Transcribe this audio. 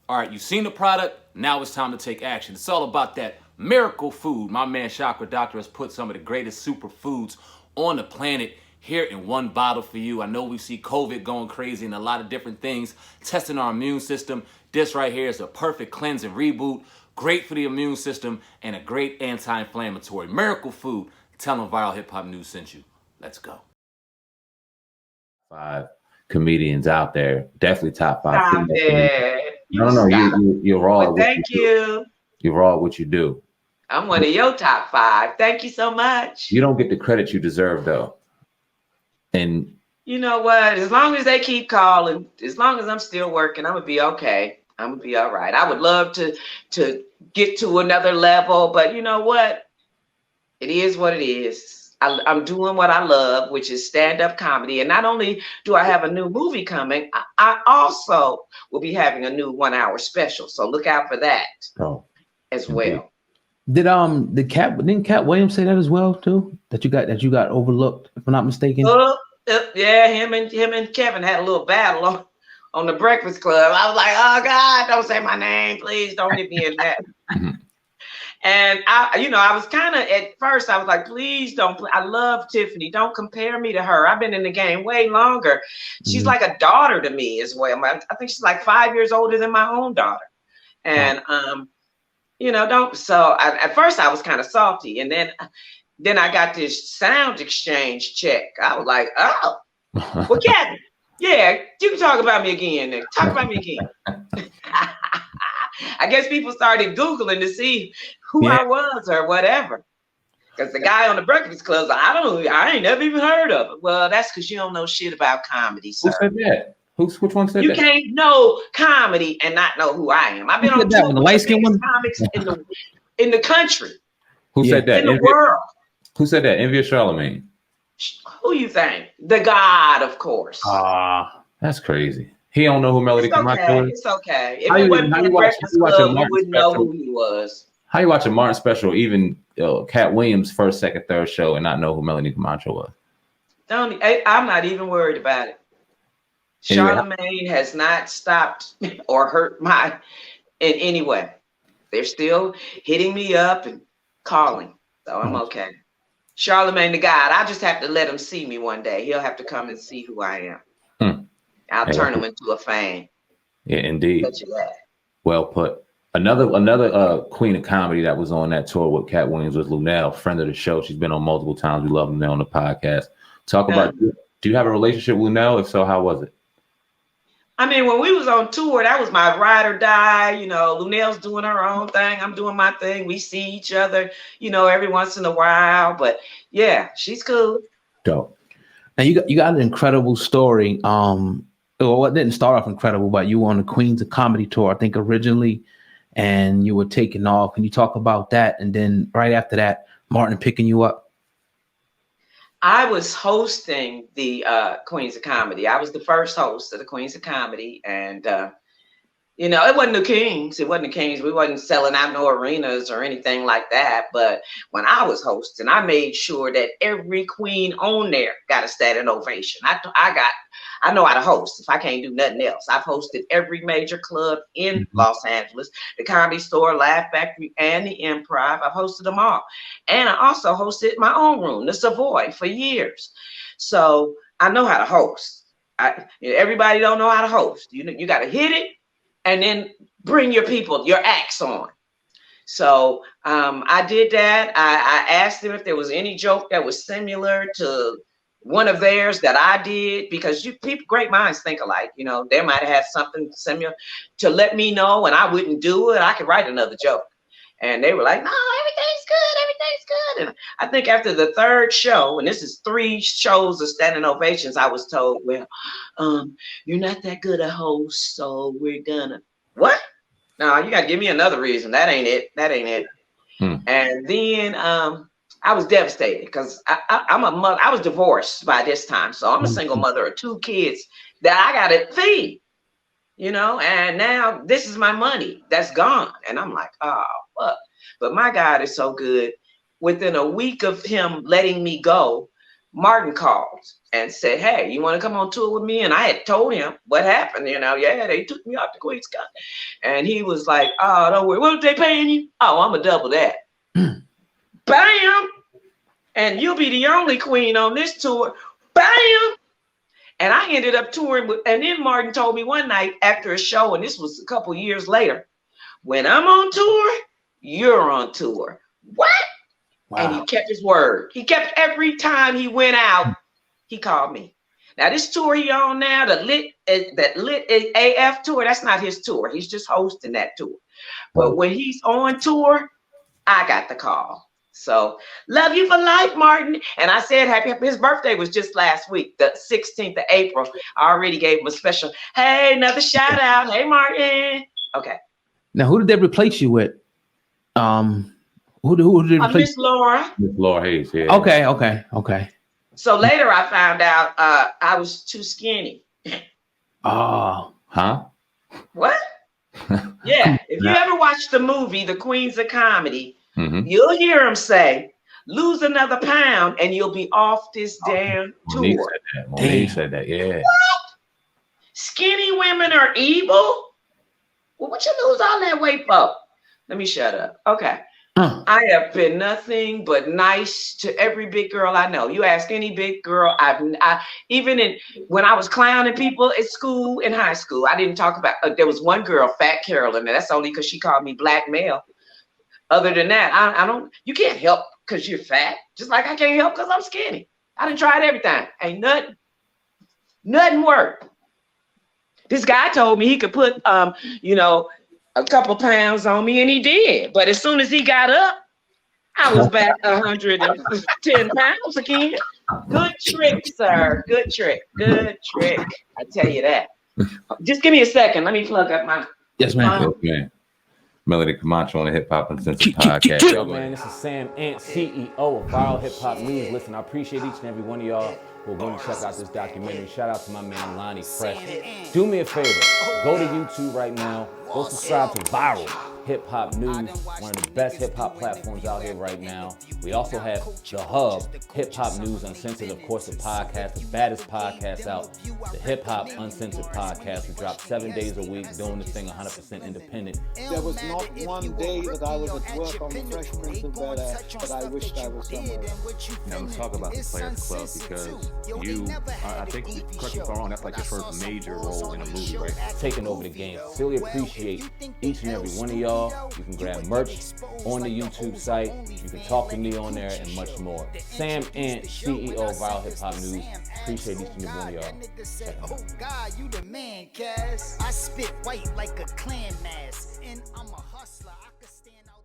All right, you've seen the product. Now it's time to take action. It's all about that miracle food. My man Chakra Doctor has put some of the greatest superfoods on the planet here in one bottle for you. I know we see COVID going crazy and a lot of different things, testing our immune system. This right here is a perfect cleanse and reboot. Great for the immune system and a great anti-inflammatory. Miracle food. Tell them Viral Hip Hop News sent you. Let's go. 5 comedians out there. Definitely top 5. Stop it. No, you're raw. Well, thank you. You're raw at what you do. I'm one of your top 5. Thank you so much. You don't get the credit you deserve, though. And you know what? As long as they keep calling, as long as I'm still working, I'm gonna be okay. I'm gonna be all right. I would love to get to another level, but you know what? It is what it is. I'm doing what I love, which is stand-up comedy. And not only do I have a new movie coming, I also will be having a new 1-hour special. So look out for that as well. Didn't Katt Williams say that as well too? That you got overlooked, if I'm not mistaken. Yeah, him and Kevin had a little battle on the Breakfast Club. I was like, oh God, don't say my name, please. Don't get me in that. And I was kind of, at first I was like, please don't, I love Tiffany. Don't compare me to her. I've been in the game way longer. She's like a daughter to me as well. I think she's like 5 years older than my own daughter. And, at first I was kind of salty. And then I got this sound exchange check. I was like, oh, well, Kevin, yeah, you can talk about me again. Talk about me again. I guess people started Googling to see who I was or whatever. Because the guy on the Breakfast Club, I ain't never even heard of it. Well, that's because you don't know shit about comedy, sir. Who said that? Which one said that? You can't know comedy and not know who I am. I've been on tour with the light-skinned comics in the country. Who said that? In the world. Who said that? Envy or Charlamagne? Who you think? The God, of course. That's crazy. He don't know who Melody Comarcho is. It's okay. If it wasn't for the Breakfast Club, we wouldn't know who he was. How you watch a Martin special, even Katt Williams' first, second, third show, and not know who Melody Comarcho was? I'm not even worried about it. Charlamagne has not stopped or hurt in any way. They're still hitting me up and calling, so I'm okay. Charlamagne the God, I just have to let him see me one day. He'll have to come and see who I am. I'll turn him into a fan. Yeah, indeed. Well put. Another queen of comedy that was on that tour with Katt Williams was Lunel, friend of the show. She's been on multiple times. We love Lunel on the podcast. Talk about, do you have a relationship with Lunel? If so, how was it? I mean, when we was on tour, that was my ride or die. Lunel's doing her own thing. I'm doing my thing. We see each other, every once in a while. But yeah, she's cool. Dope. Now you got an incredible story. Well, it didn't start off incredible, but you were on the Queens of Comedy tour, I think, originally, and you were taking off. Can you talk about that? And then right after that, Martin picking you up. I was hosting the Queens of Comedy. I was the first host of the Queens of Comedy, and it wasn't the Kings. It wasn't the Kings. We wasn't selling out no arenas or anything like that. But when I was hosting, I made sure that every queen on there got a standing ovation. I know how to host if I can't do nothing else. I've hosted every major club in Los Angeles, the Comedy Store, Laugh Factory, and the Improv. I've hosted them all. And I also hosted my own room, the Savoy, for years. So I know how to host. Everybody don't know how to host. You got to hit it and then bring your people, your acts on. So I did that. I asked them if there was any joke that was similar to one of theirs that I did, because great minds think alike. They might have had something similar to let me know, and I wouldn't do it. I could write another joke. And they were like, no, everything's good. And I think after the third show, and this is 3 shows of standing ovations, I was told, well, you're not that good a host, so we're gonna, what? No, you gotta give me another reason. That ain't it. And then I was devastated because I'm a mother. I was divorced by this time. So I'm a single mother of 2 kids that I got to feed, and now this is my money that's gone. And I'm like, oh, fuck. But my God is so good. Within a week of him letting me go, Martin called and said, hey, you want to come on tour with me? And I had told him what happened. Yeah, they took me out to Queens County. And he was like, oh, don't worry. What are they paying you? Oh, I'm going to double that. Bam! And you'll be the only queen on this tour. Bam! And I ended up touring with, and then Martin told me one night after a show, and this was a couple years later, when I'm on tour, you're on tour. What? Wow. And he kept his word. He kept every time he went out, he called me. Now this tour he on now, that lit AF tour, that's not his tour. He's just hosting that tour. But when he's on tour, I got the call. So love you for life, Martin. And I said happy. His birthday was just last week, the 16th of April. I already gave him a special, hey, another shout out. Hey, Martin. Okay. Now, who did they replace you with? Who did replace? Miss Laura. Miss Laura Hayes. Yeah. Okay. So later I found out I was too skinny. Oh, huh? What? Yeah. If you ever watch the movie, The Queens of Comedy, you'll hear him say, lose another pound and you'll be off this damn tour. Monique said that, yeah. What? Skinny women are evil? Well, what you lose all that weight for? Let me shut up. Okay. I have been nothing but nice to every big girl I know. You ask any big girl, when I was clowning people at school, in high school, I didn't talk about, there was one girl, Fat Carolyn, and that's only because she called me black male. Other than that, you can't help because you're fat, just like I can't help because I'm skinny. I done tried everything. Ain't nothing worked. This guy told me he could put, a couple pounds on me, and he did. But as soon as he got up, I was back 110 pounds again. Good trick, sir. Good trick. I tell you that. Just give me a second. Let me plug up my. Yes, ma'am. Okay. Melaine Comarcho on the Hip Hop Uncensored Podcast. Yo, man, this is Sam Ant, CEO of Viral Hip Hop News. Listen, I appreciate each and every one of y'all who are going to check out this documentary. Shout out to my man Lonnie Fresh. Do me a favor, go to YouTube right now. Go subscribe to Viral Hip Hop News, one of the best hip hop platforms out here right now. We also have The Hub, Hip Hop News Uncensored, of course, the podcast, the baddest podcast out, the Hip Hop Uncensored Podcast. We drop 7 days a week, doing this thing 100% independent. There was not one day that I was at work on the Fresh Prince of Bel-Air that I wished I was somewhere else. Now let's talk about the Players Club, because you, I think, correct me if I'm wrong, that's like your first major role in a movie, right? Taking over the game. Sincerely appreciate each and every one of y'all. You can grab merch on the YouTube site. You can talk to me on there and much more. Sam Ant, CEO of Viral Hip Hop News. Appreciate each and every one of y'all. Oh God, you the man, Cass. I spit white like a clan mask, and I'm a hustler. I could stand out.